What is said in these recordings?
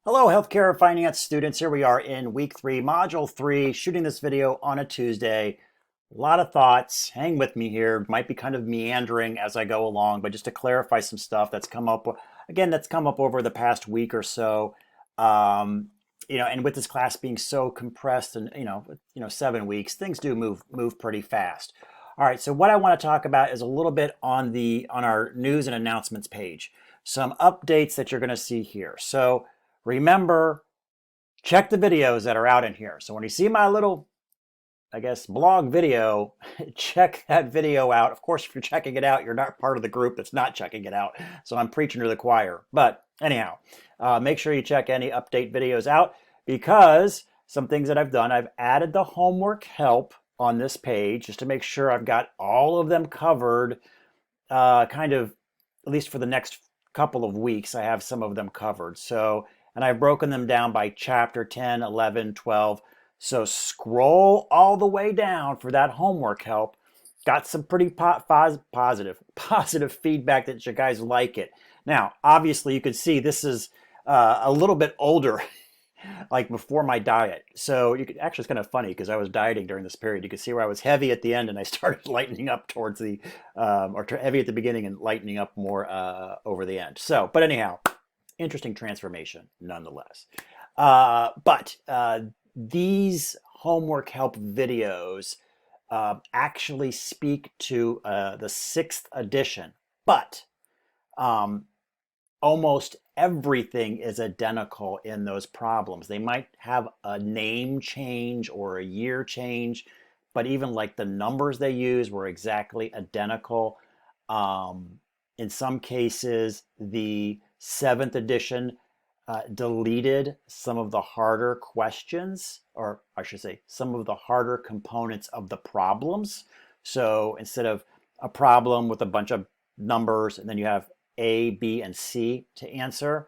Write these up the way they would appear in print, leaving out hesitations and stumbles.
Hello, healthcare finance students. Here we are in week 3, module 3, shooting this video on a Tuesday. A lot of thoughts. Hang with me here. Might be kind of meandering as I go along, but just to clarify some stuff that's come up, again, that's come up over the past week or so. Um, and with this class being so compressed and, 7 weeks, things do move pretty fast. All right, so what I want to talk about is a little bit on our news and announcements page. Some updates that you're going to see here. So remember, check the videos that are out in here. So when you see my little, blog video, check that video out. Of course, if you're checking it out, you're not part of the group that's not checking it out. So I'm preaching to the choir. But anyhow, make sure you check any update videos out because some things that I've done, I've added the homework help on this page just to make sure I've got all of them covered, kind of, at least for the next couple of weeks, I have some of them covered. So, and I've broken them down by chapter 10, 11, 12. So scroll all the way down for that homework help. Got some pretty positive feedback that you guys like it. Now, obviously, you can see this is a little bit older, like before my diet. So you could actually, it's kind of funny because I was dieting during this period. You can see where I was heavy at the end and I started lightening up towards the, heavy at the beginning and lightening up more over the end. So, but anyhow, interesting transformation nonetheless. But these homework help videos actually speak to the 6th edition, but almost everything is identical in those problems. They might have a name change or a year change, but even like the numbers they use were exactly identical. In some cases, the 7th edition deleted some of the harder questions, or I should say, some of the harder components of the problems. So instead of a problem with a bunch of numbers and then you have A, B, and C to answer,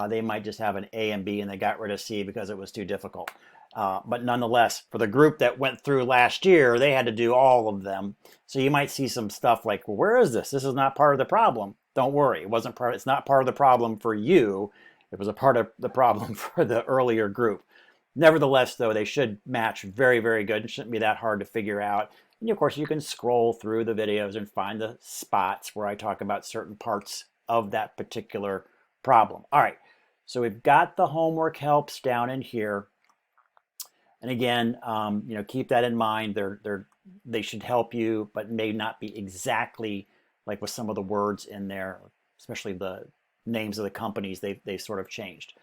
they might just have an A and B and they got rid of C because it was too difficult. But nonetheless, for the group that went through last year, they had to do all of them. So you might see some stuff like, well, where is this? This is not part of the problem. Don't worry, it's not part of the problem for you. It was a part of the problem for the earlier group. Nevertheless, though, they should match very, very good. It shouldn't be that hard to figure out. And of course, you can scroll through the videos and find the spots where I talk about certain parts of that particular problem. All right, so we've got the homework helps down in here. And again, keep that in mind. They should help you, but may not be exactly like with some of the words in there, especially the names of the companies they sort of changed.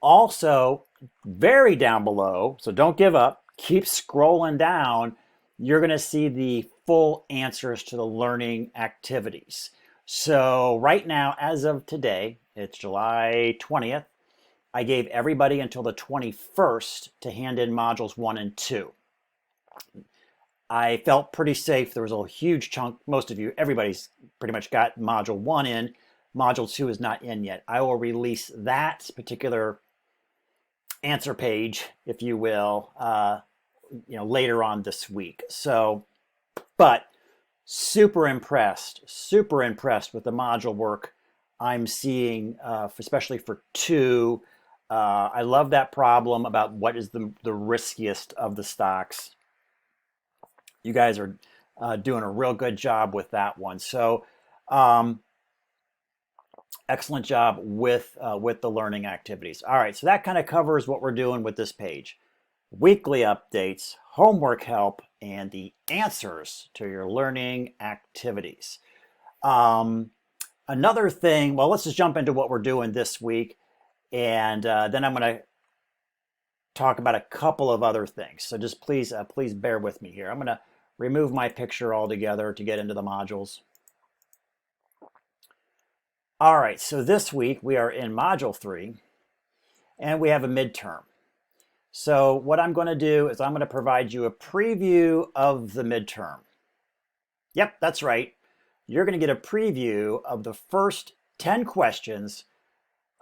Also, very down below, so don't give up, keep scrolling down, you're going to see the full answers to the learning activities. So right now, as of today, it's July 20th, I gave everybody until the 21st to hand in modules 1 and 2. I felt pretty safe. There was a huge chunk, most of you, everybody's pretty much got module 1 in. Module 2 is not in yet. I will release that particular answer page, if you will, later on this week. So, but super impressed with the module work I'm seeing, especially for 2. I love that problem about what is the riskiest of the stocks. You guys are doing a real good job with that one. So, excellent job with the learning activities. All right, so that kind of covers what we're doing with this page. Weekly updates, homework help, and the answers to your learning activities. Another thing, well, let's just jump into what we're doing this week, and then I'm going to talk about a couple of other things. So just please bear with me here. I'm going to remove my picture altogether to get into the modules. All right, so this week we are in module 3 and we have a midterm. So what I'm going to do is I'm going to provide you a preview of the midterm. Yep, that's right. You're going to get a preview of the first 10 questions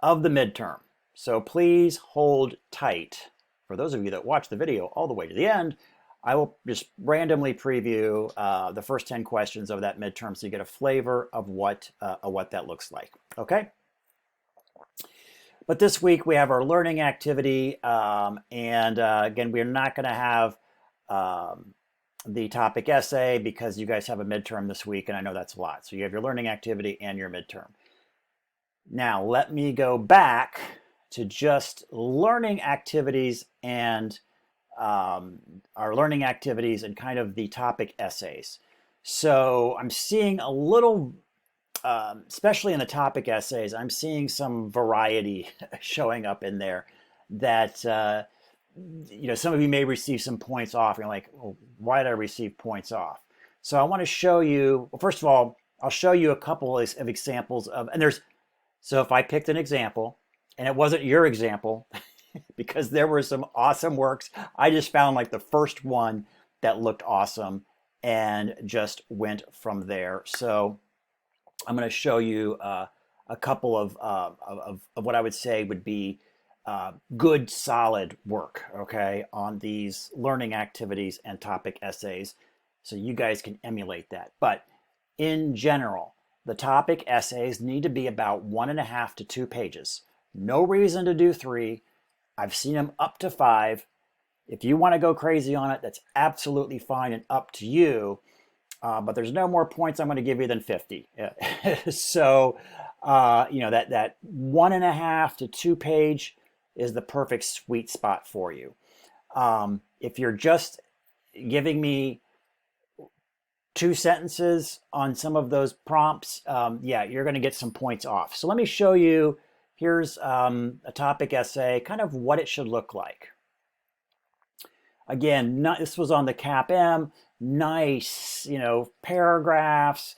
of the midterm. So please hold tight. For those of you that watch the video all the way to the end, I will just randomly preview the first 10 questions of that midterm so you get a flavor of what that looks like. Okay? But this week we have our learning activity, and again, we're not going to have um, the topic essay because you guys have a midterm this week, and I know that's a lot. So you have your learning activity and your midterm. Now, let me go back to just learning activities and our learning activities and kind of the topic essays. So I'm seeing a little, especially in the topic essays, I'm seeing some variety showing up in there that, some of you may receive some points off. You're like, well, why did I receive points off? So I want to show you, well, first of all, I'll show you a couple of examples so if I picked an example and it wasn't your example, because there were some awesome works. I just found like the first one that looked awesome and just went from there. So I'm going to show you a couple of what I would say would be good, solid work, okay, on these learning activities and topic essays, so you guys can emulate that. But in general, the topic essays need to be about 1.5 to 2 pages. No reason to do 3. I've seen them up to 5. If you want to go crazy on it, that's absolutely fine and up to you. But there's no more points I'm going to give you than 50. So, that 1.5 to 2 page is the perfect sweet spot for you. If you're just giving me 2 sentences on some of those prompts, you're going to get some points off. So let me show you. Here's a topic essay, kind of what it should look like. Again, this was on the CAPM. Nice, paragraphs,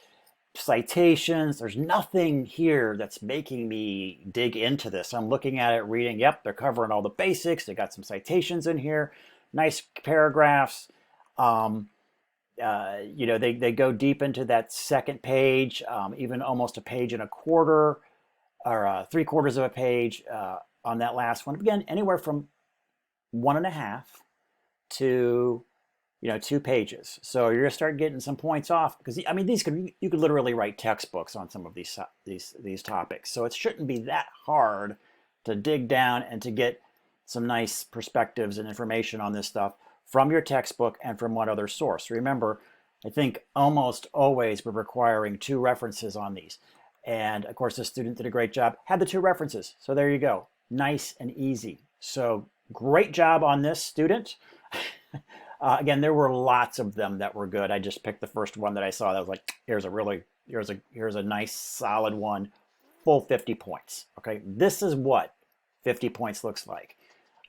citations. There's nothing here that's making me dig into this. I'm looking at it, reading, yep, they're covering all the basics. They got some citations in here, nice paragraphs. They go deep into that second page, even almost 1.25 pages or 3/4 of a page on that last one. Again, anywhere from 1.5 to 2 pages. So you're gonna start getting some points off, because you could literally write textbooks on some of these topics. So it shouldn't be that hard to dig down and to get some nice perspectives and information on this stuff from your textbook and from one other source. Remember, I think almost always we're requiring 2 references on these. And of course, the student did a great job, had the 2 references. So there you go, nice and easy. So great job on this, student. Again, there were lots of them that were good. I just picked the first one that I saw that was like, here's a nice solid one, full 50 points. Okay, this is what 50 points looks like.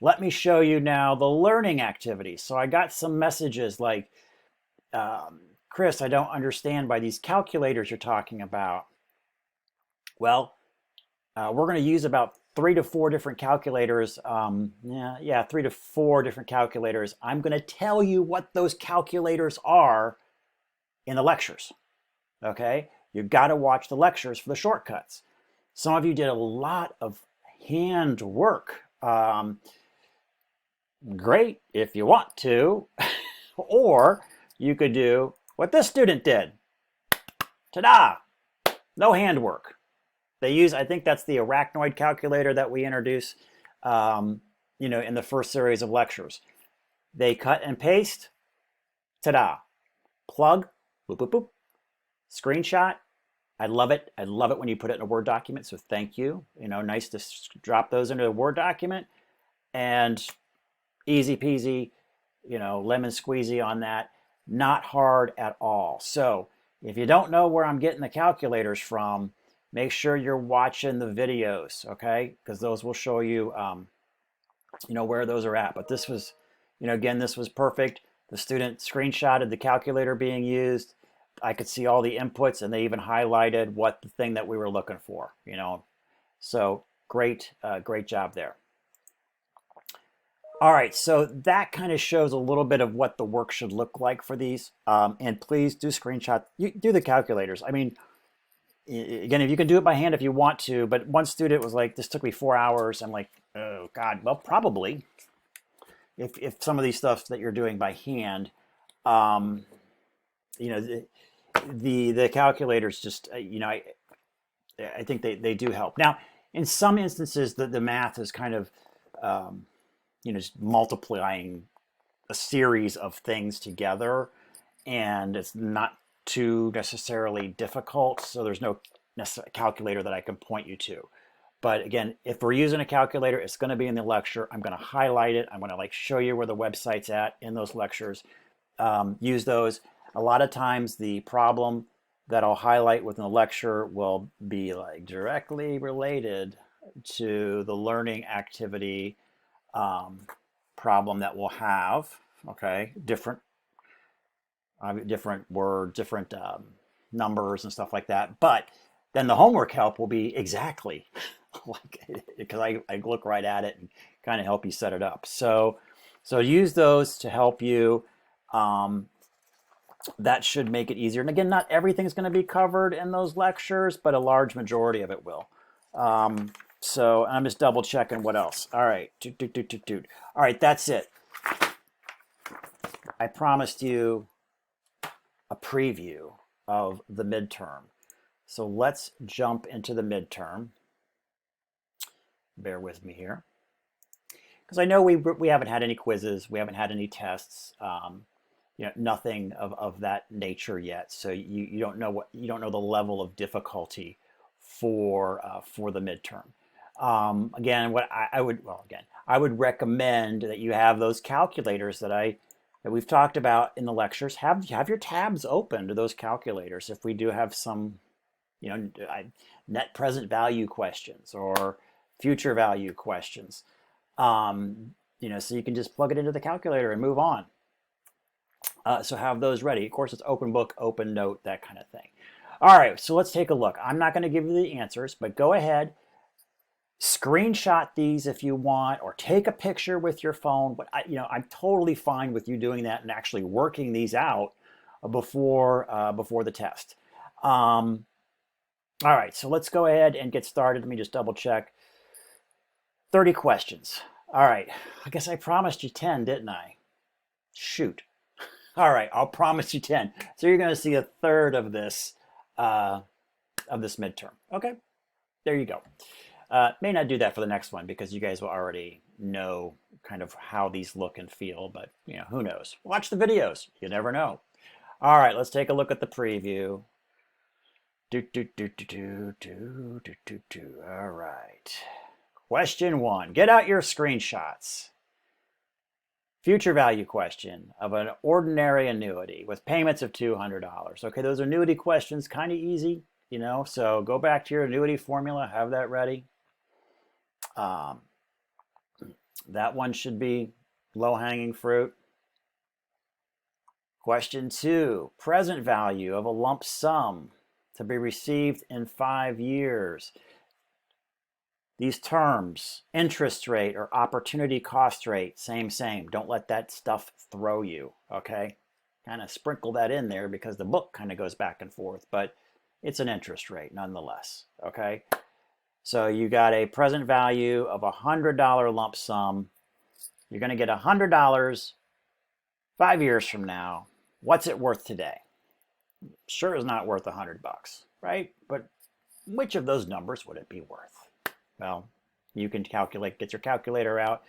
Let me show you now the learning activities. So I got some messages like, Chris, I don't understand by these calculators you're talking about. Well, we're going to use about 3 to 4 different calculators. 3 to 4 different calculators. I'm going to tell you what those calculators are in the lectures. Okay, you've got to watch the lectures for the shortcuts. Some of you did a lot of hand work. Great if you want to, or you could do what this student did. Ta-da! No handwork. They use, I think that's the arachnoid calculator that we introduce, in the first series of lectures. They cut and paste. Ta-da! Plug. Boop, boop, boop. Screenshot. I love it. I love it when you put it in a Word document. So thank you. Nice to drop those into a Word document, and easy peasy, lemon squeezy on that. Not hard at all. So if you don't know where I'm getting the calculators from, make sure you're watching the videos, okay? Because those will show you, where those are at. But this was, again, this was perfect. The student screenshotted the calculator being used. I could see all the inputs, and they even highlighted what the thing that we were looking for, So great job there. All right, so that kind of shows a little bit of what the work should look like for these. And please do screenshot, do the calculators. I mean, again, if you can do it by hand if you want to, but one student was like, this took me 4 hours. I'm like, oh God, well, probably. If some of these stuff that you're doing by hand, the calculators just, I think they do help. Now, in some instances, the math is kind of, just multiplying a series of things together, and it's not too necessarily difficult. So there's no calculator that I can point you to. But again, if we're using a calculator, it's going to be in the lecture. I'm going to highlight it. I'm going to show you where the website's at in those lectures. Use those. A lot of times the problem that I'll highlight within the lecture will be directly related to the learning activity problem that we'll have. Okay, different words, different numbers and stuff like that. But then the homework help will be exactly because I look right at it and kind of help you set it up. So use those to help you. That should make it easier. And again, not everything's going to be covered in those lectures, but a large majority of it will. So I'm just double checking what else. All right. All right, that's it. I promised you a preview of the midterm. So let's jump into the midterm. Bear with me here. Because I know we haven't had any quizzes, we haven't had any tests, nothing of that nature yet. So you don't know the level of difficulty for the midterm. Again, I would recommend that you have those calculators that we've talked about in the lectures. Have your tabs open to those calculators if we do have some, net present value questions or future value questions. So you can just plug it into the calculator and move on. So have those ready. Of course, it's open book, open note, that kind of thing. All right, so let's take a look. I'm not going to give you the answers, but go ahead, screenshot these if you want, or take a picture with your phone. But I'm totally fine with you doing that and actually working these out before the test. All right, so let's go ahead and get started. Let me just double check. 30 questions. All right, I guess I promised you 10, didn't I? Shoot. All right, I'll promise you 10. So you're going to see a third of this midterm. Okay, there you go. May not do that for the next one because you guys will already know kind of how these look and feel, but who knows? Watch the videos. You never know. All right, let's take a look at the preview. All right. Question 1. Get out your screenshots. Future value question of an ordinary annuity with payments of $200. Okay, those annuity questions, kind of easy, so go back to your annuity formula, have that ready. That one should be low-hanging fruit. Question 2, present value of a lump sum to be received in 5 years. These terms, interest rate or opportunity cost rate, same. Don't let that stuff throw you, okay? Kind of sprinkle that in there because the book kind of goes back and forth, but it's an interest rate nonetheless, okay? So you got a present value of a $100 lump sum. You're going to get $100 5 years from now. What's it worth today? Sure is not worth $100, right? But which of those numbers would it be worth? Well, you can calculate, get your calculator out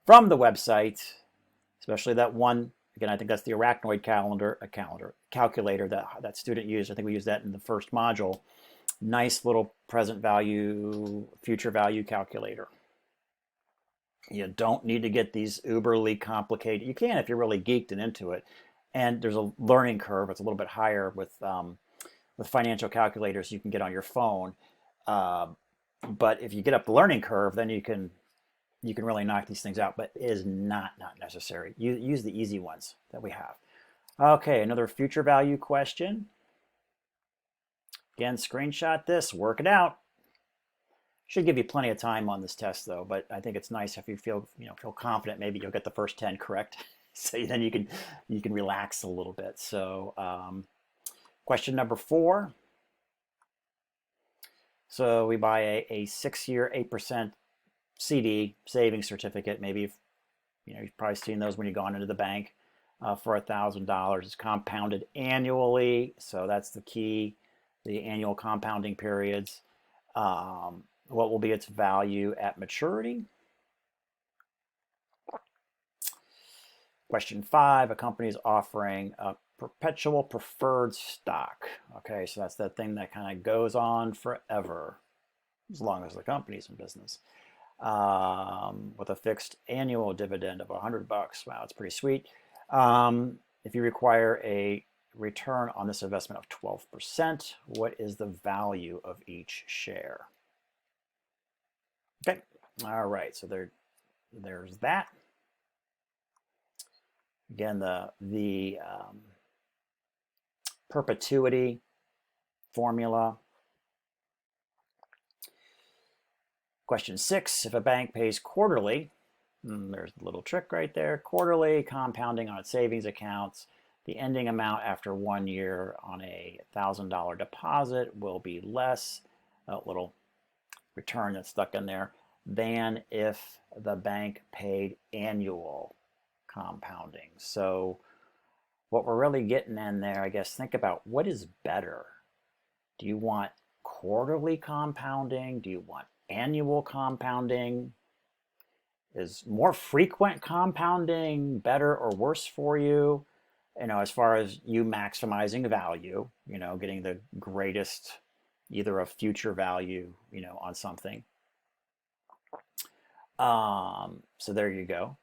from the website, especially that one. Again, I think that's the Arachnoid calculator that student used. I think we used that in the first module. Nice little present value, future value calculator. You don't need to get these uberly complicated. You can if you're really geeked and into it. And there's a learning curve. It's a little bit higher with financial calculators you can get on your phone. But if you get up the learning curve, then you can really knock these things out. But it is not necessary. Use the easy ones that we have. Okay, another future value question. Again, screenshot this, work it out. Should give you plenty of time on this test though, but I think it's nice if you feel confident, maybe you'll get the first 10 correct. So then you can relax a little bit. So question number 4. So we buy a 6-year 8% CD savings certificate. Maybe you've probably seen those when you've gone into the bank for $1,000. It's compounded annually, so that's the key. The annual compounding periods. what will be its value at maturity? Question 5, a company is offering a perpetual preferred stock. Okay, so that's that thing that kind of goes on forever, as long as the company's in business, with a fixed annual dividend of $100. Wow, it's pretty sweet. If you require a return on this investment of 12%, what is the value of each share? Okay, all right, so there's that. Again, the perpetuity formula. Question 6, if a bank pays quarterly, there's a little trick right there, quarterly compounding on its savings accounts, the ending amount after 1 year on a $1,000 deposit will be less, a little return that's stuck in there, than if the bank paid annual compounding. So what we're really getting in there, I guess, think about what is better. Do you want quarterly compounding? Do you want annual compounding? Is more frequent compounding better or worse for you? As far as you maximizing value, getting the greatest either of future value, on something. So there you go.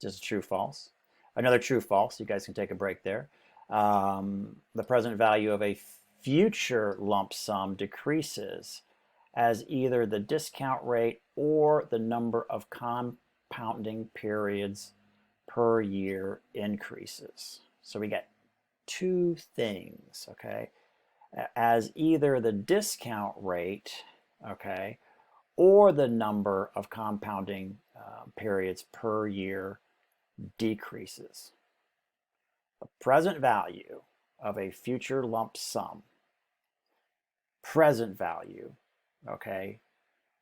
Just true, false. Another true, false. You guys can take a break there. The present value of a future lump sum decreases as either the discount rate or the number of compounding periods per year increases. So we get two things, okay? As either the discount rate, okay, or the number of compounding periods per year decreases. The present value of a future lump sum, present value, okay,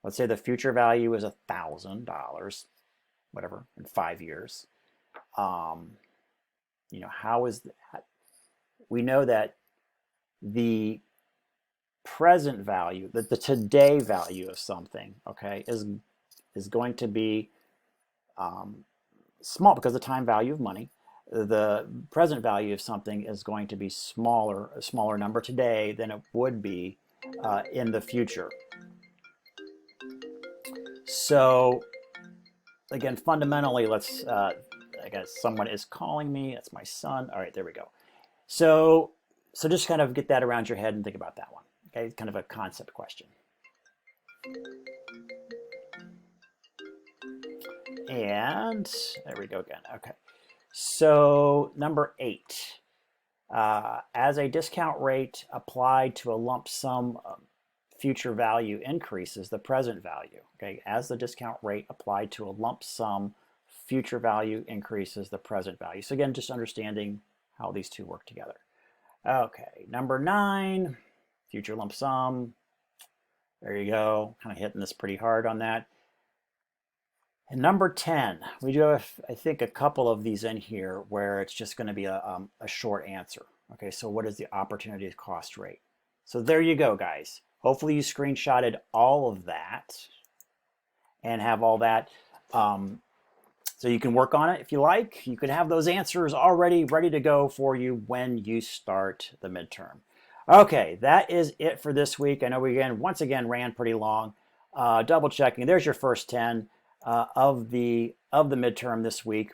let's say the future value is $1,000, whatever, in 5 years. How is that? We know that the present value, that the today value of something, okay, is going to be small because the time value of money. The present value of something is going to be a smaller number today than it would be in the future. So again, fundamentally, I guess someone is calling me. That's my son. All right, there we go. So just kind of get that around your head and think about that one. Okay, it's kind of a concept question. And there we go again. Okay. So number 8, as a discount rate applied to a lump sum future value increases the present value. Okay, as the discount rate applied to a lump sum future value increases the present value. So again, just understanding how these two work together. Okay, number 9, future lump sum. There you go. Kind of hitting this pretty hard on that. And number 10, we do have, I think, a couple of these in here where it's just going to be a short answer. Okay, so what is the opportunity cost rate? So there you go, guys. Hopefully you screenshotted all of that and have all that. So you can work on it if you like. You can have those answers already ready to go for you when you start the midterm. Okay, that is it for this week. I know we once again ran pretty long. Double checking. There's your first 10 of the midterm this week.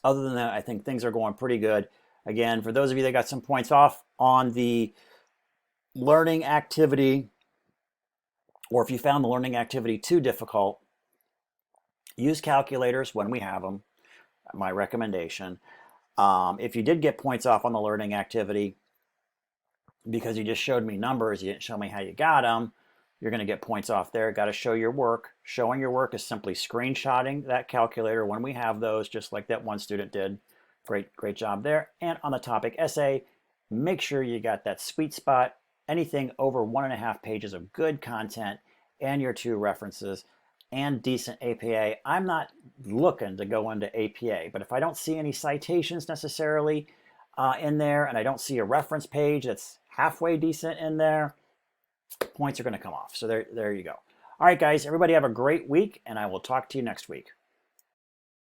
Other than that, I think things are going pretty good. Again, for those of you that got some points off on the learning activity, or if you found the learning activity too difficult, use calculators when we have them, my recommendation. If you did get points off on the learning activity because you just showed me numbers, you didn't show me how you got them, you're going to get points off there. Got to show your work. Showing your work is simply screenshotting that calculator when we have those, just like that one student did. Great job there. And on the topic essay, make sure you got that sweet spot, anything over 1.5 pages of good content and your 2 references and decent APA. I'm not looking to go into APA, but if I don't see any citations necessarily in there and I don't see a reference page that's halfway decent in there, points are going to come off. So there you go. All right, guys, everybody have a great week, and I will talk to you next week.